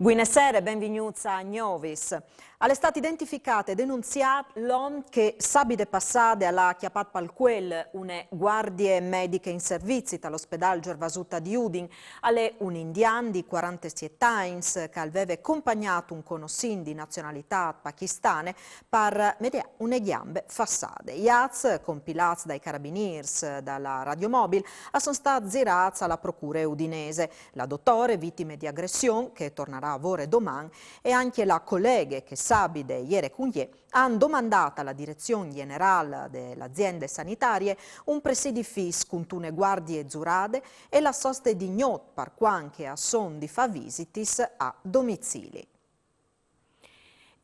Buonasera, benvenuti a Novis. È stato identificato e denunziato l'uomo che sabide passate alla chiappat palquel une guardie mediche in servizi dall'ospedale Gervasuta di Udin, alle un indian di 47 anni che aveva accompagnato un conoscin di nazionalità pakistane per mediare une gambe fassade. Gli ats, compilati dai carabiniers dalla radiomobile, sono stati girati alla procura udinese. La dottore, vittime di aggressione, che tornerà a lavoro domani, e anche la collega che sabide ieri Cunye hanno domandato alla direzione generale delle aziende sanitarie un presidio fis con une guardie giurate e la sosta di gnot per quanche a son di fa visitis a domicili.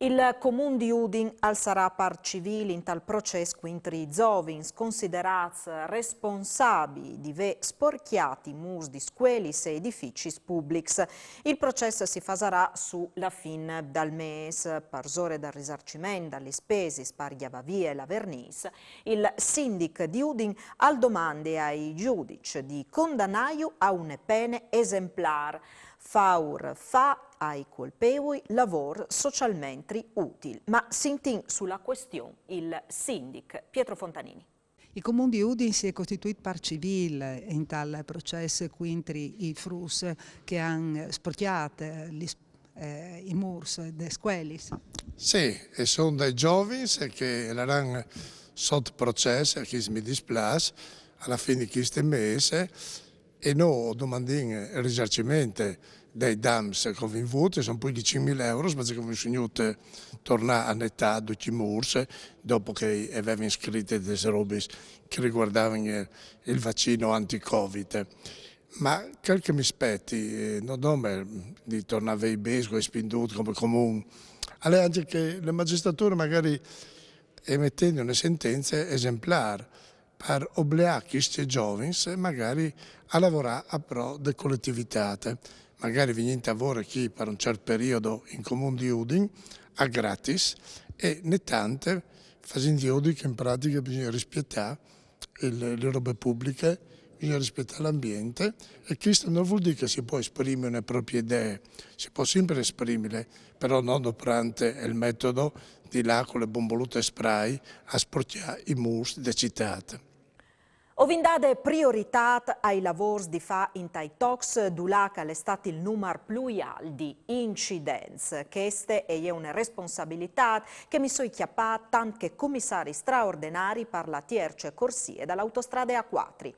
Il Comune di Udin sarà par civile in tal processo quintri zovins considerati responsabili di ve sporchiati murs di scuolis e edifici pubblici. Il processo si farà sulla fine del mese per ore del risarcimento dalle spese per Chiavavia e la Vernis. Il sindaco di Udin al domande ai giudici di condannare a une pene esemplari. Faur fa ai colpevoli lavoro socialmente utile. Ma sintin sulla questione il sindaco Pietro Fontanini. Il Comune di Udin si è costituito par civile in tal processo quintri i frus che hanno sporchiato i murs delle scuole. Sì, e sono dei giovani che erano sotto processo, che mi dispiace, alla fine di questo mese, e noi domandiamo il risarcimento dei dams convinti, sono più di 5.000 euro, perché abbiamo finito tornare a metà di tutti i murs, dopo che avevamo iscritto delle robe che riguardavano il vaccino anti-Covid. Ma quel che mi aspetti, non nome di tornare ai besco e spinduti come comune, è anche che la magistratura magari emettendo una sentenza esemplare per obbligare questi giovani magari a lavorare a pro della collettività. Magari venite a lavorare qui per un certo periodo in Comune di Udin a gratis e ne tante facendo Udin che in pratica bisogna rispettare le robe pubbliche, bisogna rispettare l'ambiente e questo non vuol dire che si può esprimere le proprie idee, si può sempre esprimerle, però non durante il metodo di là con le bombolute spray a sporchiare i murs delle città. Ovindade priorità ai lavori di fa in Taitox dulaca è stato il numero più alto di incidenze. Questa è una responsabilità che mi sono chiappata anche commissari straordinari per la tierce corsie dall'autostrada A4.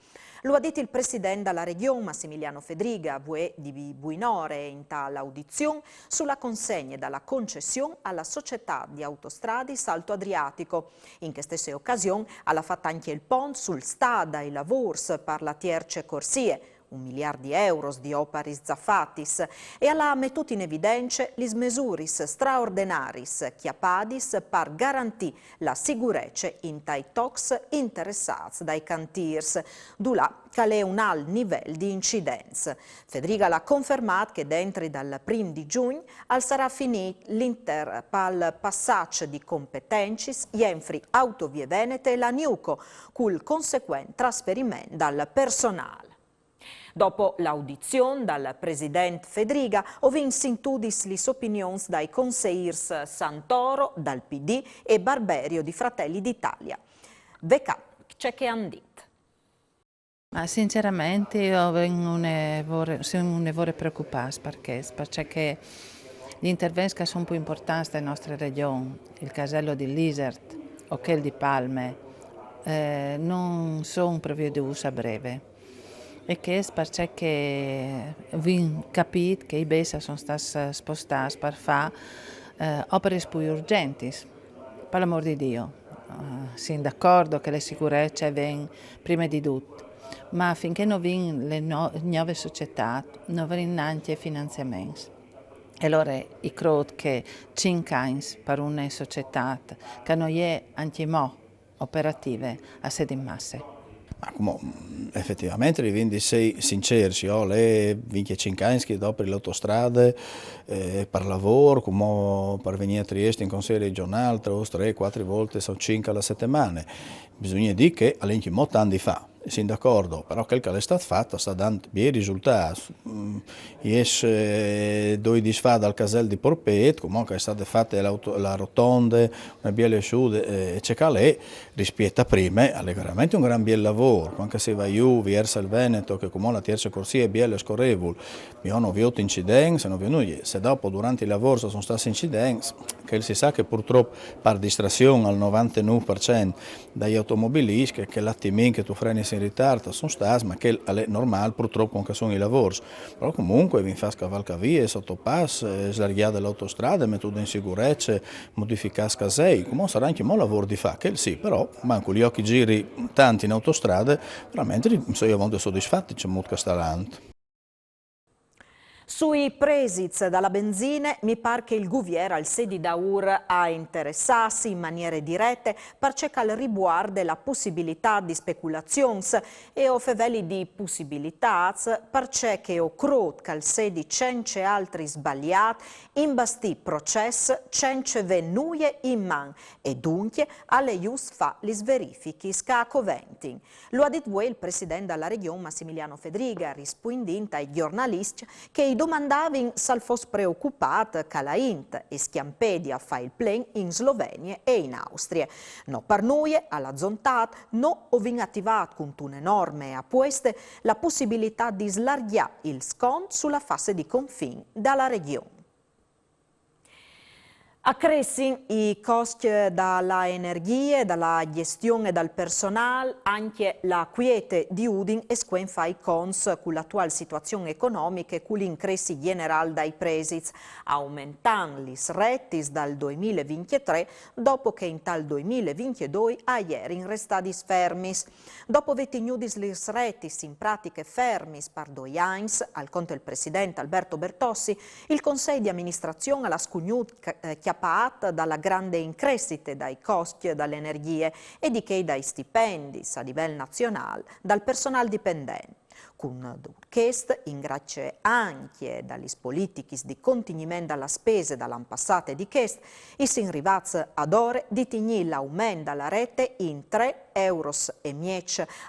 Lo ha detto il presidente della regione Massimiliano Fedriga, di Buinore, in tale audizione sulla consegna della concessione alla società di autostradi Salto Adriatico. In questa stessa occasione ha fatto anche il pont sul stada i lavori per la tierce corsie, 1 miliardo di euro di opere zaffatis, e ha messo in evidenza le misure straordinarie chiapadis per garantire la sicurezza in taitox interessati dai cantiers, dulà che è un alto livello di incidenza. Federica l'ha confermato che dentro dal 1 di giugno sarà finito l'inter pal passaggio di competenze Jenfri Autovie Venete e la Niuco, col conseguente trasferimento dal personale. Dopo l'audizione dal presidente Fedriga, ho sentito le opinioni dai consiglieri Santoro, dal PD e Barberio di Fratelli d'Italia. Vecà, c'è che hanno detto. Ma sinceramente io sono un evore preoccupato perché gli interventi che sono più importanti nella nostra regione, il casello di Lisert o quello di Palme, non sono preveduti a breve. E che è perché vi capite che i BESA sono stati spostati per fare opere più urgenti, per l'amor di Dio. Siamo d'accordo che le sicurezze vengono prima di tutto, ma finché non vengono le nuove società non vengono anche finanziamenti. E allora io credo che 5 anni per una società che non è anche operativa a sede in massa. Effettivamente quindi sei sinceri, le 25 anni dopo le autostrade per lavoro, come per venire a Trieste in consiglio regionale 3-4 volte, sono 5 alla settimana. Bisogna dire che all'inizio molti anni fa, Siamo d'accordo, però quel che è stato fatto sta dando bei risultati. Due disfa dal casello di Porpet, comunque è stata fatta la rotonda, una bella asciuga, e c'è che rispetto a prima, è veramente un gran bel lavoro, anche se va giù verso il Veneto, che come la terza corsia è bella e scorrevole, mi hanno avuto incidenti, se dopo durante il lavoro sono stati incidenti, che si sa che purtroppo per distrazione al 99% dagli automobilisti, che l'attimino che tu freni in ritardo sono stati, ma che è normale purtroppo anche sono i lavori. Però comunque vi fa scavalcavie, sottopass, slargare l'autostrada, mettere in sicurezza, modificare scasei, come sarà anche un lavoro di fa, che sì, però manco gli occhi giri tanti in autostrada, veramente sono molto soddisfatti, c'è molto castalante. Sui presits dalla benzina mi pare che il Guviera al sedi d'Aur a interessarsi in maniere dirette perché al riguardo la possibilità di speculazioni e o feveli di possibilità perché che o crot che al sedi cence altri sbagliati imbasti process cence venuie in man e dunque alle just fa li sverifichi scacoventin. Lo ha detto il presidente della regione Massimiliano Fedriga rispondendo ai giornalisti che i domandavano se fosse preoccupato che la Int e Schiampedia fa il plan in Slovenia e in Austria. No, per noi, alla Zontat, no ho attivato con una norme a queste la possibilità di slargare il sconto sulla fase di confine dalla regione. A crescere i costi dalla energia, dalla gestione del personale, anche la quiete di Udin e squen fa i cons con l'attuale situazione economica e con l'incressi generale dai presidi, aumentando gli retti dal 2023 dopo che in tal 2022 a ieri restati fermi. Dopo 20 nudis gli retti in pratiche fermi per 2 anni, al conto il presidente Alberto Bertossi, il consiglio di amministrazione alla scugnut chiappat dalla grande increscite dai costi e dalle energie e di che dai stipendi a livello nazionale dal personale dipendente. Con quest, in grazie anche dagli politici di contenimento alla spesa dall'anno passato e di quest, si arrivati ad ore di tignì l'aumento della rete in 3,10 euro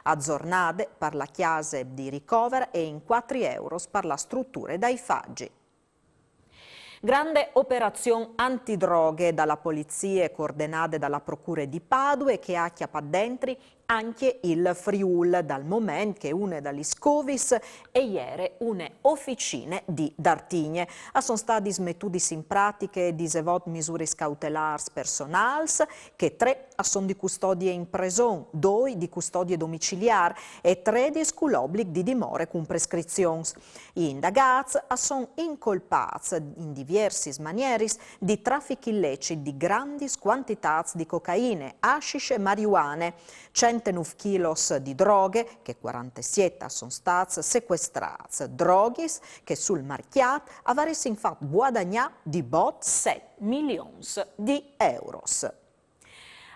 a giornate per la chiesa di ricovero e in 4 euro per la struttura dai faggi. Grande operazione antidroghe dalla polizia coordinate dalla Procura di Padua che ha chiappato dentro anche il Friul dal momento che una dagli scovis e ieri una officina di Dartigne. Sono stati smettuti in pratiche di misure cautelari personali che 3 sono di custodia in prigione, 2 di custodia domiciliare e 3 con l'obbligo di dimora con prescrizioni. Gli indagati sono incolpati in diverse maniere di traffici illeciti di grandi quantità di cocaine, hashish e marijuane, 109 kg di droghe, che 47 sono stati sequestrati, droghe che sul marchiato avresti infatti guadagnato di bot 7 milioni di euro.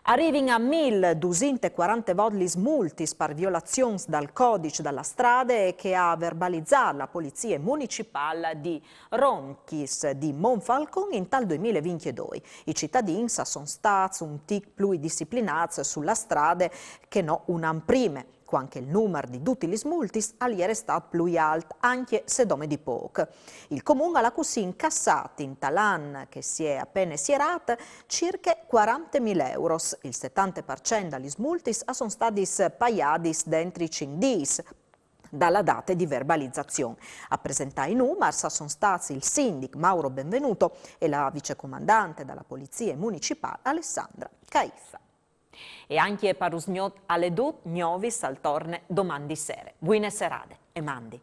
Arrivano a 1.240 vodlis multis per violazioni dal codice della strada che ha verbalizzato la polizia municipale di Ronchis di Monfalcone in tal 2022. I cittadini sono stati un tic più disciplinati sulla strada che no un anno prima, anche il numero di tutti gli multis è stato più alto, anche se dome di poco. Il comune ha così incassato in talan che si è appena sierato circa 40.000 euro. Il 70% degli multis sono stati pagati dentro i 5 giorni dalla data di verbalizzazione. A presentare i numeri sono stati il sindaco Mauro Benvenuto e la vicecomandante della Polizia Municipale Alessandra Caiffa. E anche per usgnot alle dut, gnovis al torne domani sera. Buone serate e mandi.